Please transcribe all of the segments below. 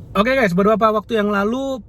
Oke guys, beberapa waktu yang lalu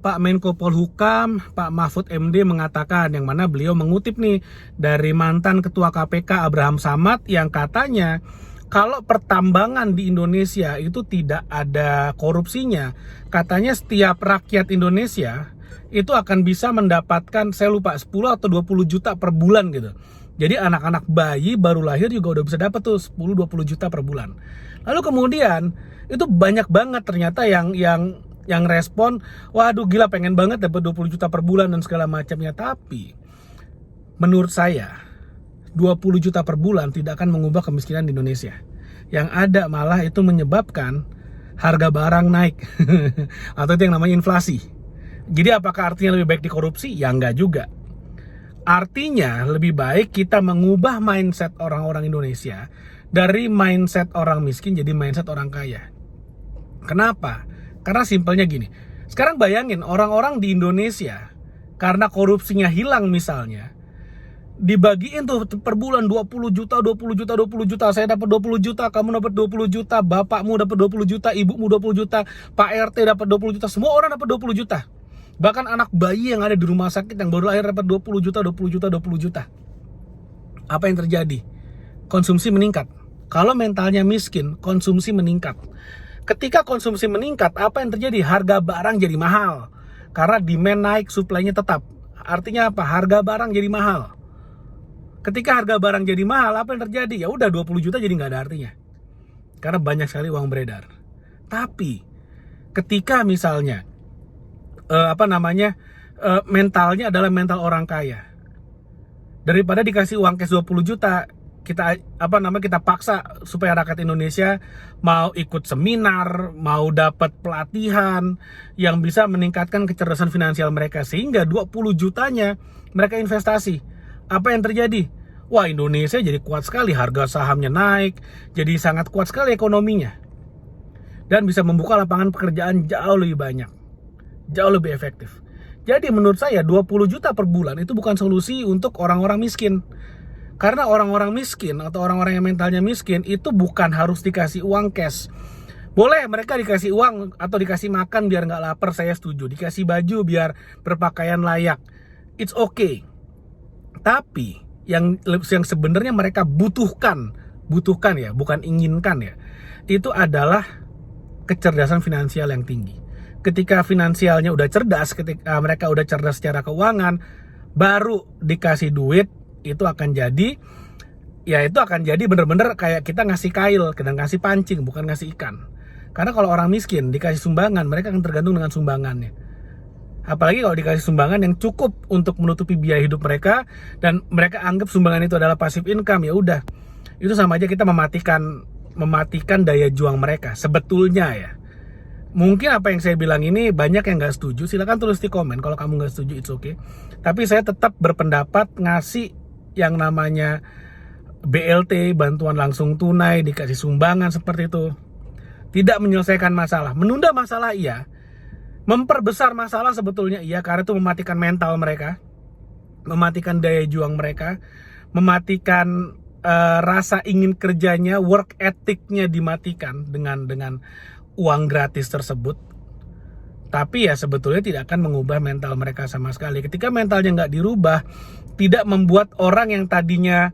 Pak Menko Polhukam, Pak Mahfud MD mengatakan, yang mana beliau mengutip nih dari mantan Ketua KPK Abraham Samad yang katanya kalau pertambangan di Indonesia itu tidak ada korupsinya, katanya setiap rakyat Indonesia itu akan bisa mendapatkan, saya lupa, 10 atau 20 juta per bulan gitu. Jadi anak-anak bayi baru lahir juga udah bisa dapat tuh 10-20 juta per bulan. Lalu kemudian itu banyak banget ternyata yang respon, waduh gila pengen banget dapat 20 juta per bulan dan segala macamnya. Tapi menurut saya 20 juta per bulan tidak akan mengubah kemiskinan di Indonesia. Yang ada malah itu menyebabkan harga barang naik atau itu yang namanya inflasi. Jadi apakah artinya lebih baik dikorupsi? Ya enggak juga. Artinya lebih baik kita mengubah mindset orang-orang Indonesia dari mindset orang miskin jadi mindset orang kaya. Kenapa? Karena simpelnya gini. Sekarang bayangin orang-orang di Indonesia karena korupsinya hilang misalnya, dibagiin tuh per bulan 20 juta, 20 juta, 20 juta. Saya dapat 20 juta, kamu dapat 20 juta, bapakmu dapat 20 juta, ibumu 20 juta, Pak RT dapat 20 juta, semua orang dapat 20 juta. Bahkan anak bayi yang ada di rumah sakit yang baru lahir dapat 20 juta, 20 juta, 20 juta. Apa yang terjadi? Konsumsi meningkat. Kalau mentalnya miskin, konsumsi meningkat. Ketika konsumsi meningkat, apa yang terjadi? Harga barang jadi mahal. Karena demand naik, supply-nya tetap. Artinya apa? Harga barang jadi mahal. Ketika harga barang jadi mahal, apa yang terjadi? Ya udah 20 juta jadi nggak ada artinya. Karena banyak sekali uang beredar. Tapi ketika misalnya mentalnya adalah mental orang kaya, daripada dikasih uang cash 20 juta, kita paksa supaya rakyat Indonesia mau ikut seminar, mau dapat pelatihan yang bisa meningkatkan kecerdasan finansial mereka, sehingga 20 jutanya mereka investasi. Apa yang terjadi? Wah, Indonesia jadi kuat sekali, harga sahamnya naik, jadi sangat kuat sekali ekonominya, dan bisa membuka lapangan pekerjaan jauh lebih banyak, jauh lebih efektif. Jadi menurut saya 20 juta per bulan itu bukan solusi untuk orang-orang miskin. Karena orang-orang miskin atau orang-orang yang mentalnya miskin itu bukan harus dikasih uang cash. Boleh mereka dikasih uang atau dikasih makan biar nggak lapar, saya setuju. Dikasih baju biar berpakaian layak, it's okay. Tapi yang sebenarnya mereka butuhkan ya, bukan inginkan ya, itu adalah kecerdasan finansial yang tinggi. Ketika finansialnya udah cerdas, ketika mereka udah cerdas secara keuangan, baru dikasih duit, itu akan jadi bener-bener kayak kita ngasih kail, kita ngasih pancing, bukan ngasih ikan. Karena kalau orang miskin dikasih sumbangan, mereka akan tergantung dengan sumbangannya. Apalagi kalau dikasih sumbangan yang cukup untuk menutupi biaya hidup mereka, dan mereka anggap sumbangan itu adalah passive income, ya udah, itu sama aja kita mematikan daya juang mereka sebetulnya ya. Mungkin apa yang saya bilang ini banyak yang nggak setuju, silakan tulis di komen. Kalau kamu nggak setuju, it's okay. Tapi saya tetap berpendapat ngasih yang namanya BLT, bantuan langsung tunai, dikasih sumbangan seperti itu, tidak menyelesaikan masalah. Menunda masalah iya, memperbesar masalah sebetulnya iya, karena itu mematikan mental mereka, mematikan daya juang mereka, mematikan rasa ingin kerjanya, work ethicnya dimatikan dengan uang gratis tersebut. Tapi ya sebetulnya tidak akan mengubah mental mereka sama sekali. Ketika mentalnya nggak dirubah, tidak membuat orang yang tadinya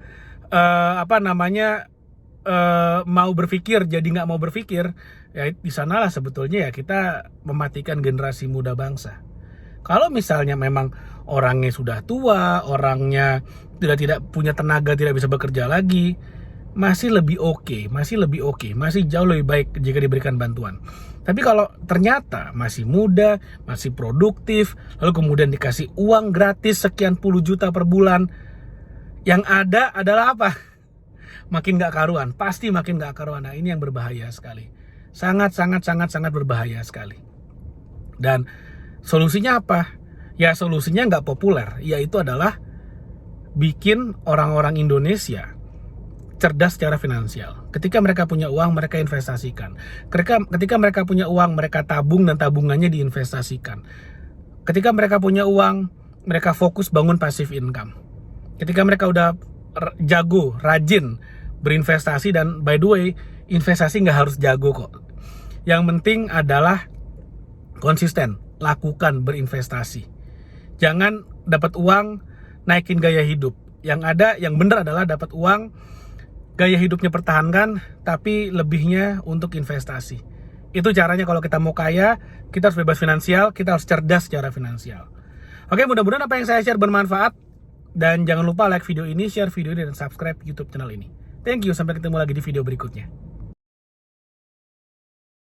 mau berpikir jadi nggak mau berpikir, ya di sanalah sebetulnya ya kita mematikan generasi muda bangsa. Kalau misalnya memang orangnya sudah tua, orangnya tidak punya tenaga, tidak bisa bekerja lagi, masih lebih oke, masih jauh lebih baik jika diberikan bantuan. Tapi kalau ternyata masih muda, masih produktif, lalu kemudian dikasih uang gratis sekian puluh juta per bulan, yang ada adalah apa? Makin gak karuan, pasti makin gak karuan. Nah, ini yang berbahaya sekali. Sangat berbahaya sekali. Dan solusinya apa? Ya solusinya nggak populer, yaitu adalah bikin orang-orang Indonesia cerdas secara finansial. Ketika mereka punya uang, mereka investasikan. Ketika mereka punya uang, mereka tabung dan tabungannya diinvestasikan. Ketika mereka punya uang, mereka fokus bangun passive income. Ketika mereka udah jago, rajin berinvestasi, dan by the way, investasi nggak harus jago kok. Yang penting adalah konsisten, lakukan berinvestasi. Jangan dapat uang, naikin gaya hidup. Yang ada, yang benar adalah dapat uang, gaya hidupnya pertahankan, tapi lebihnya untuk investasi. Itu caranya kalau kita mau kaya, kita harus bebas finansial, kita harus cerdas secara finansial. Oke, mudah-mudahan apa yang saya share bermanfaat. Dan jangan lupa like video ini, share video ini, dan subscribe YouTube channel ini. Thank you, sampai ketemu lagi di video berikutnya.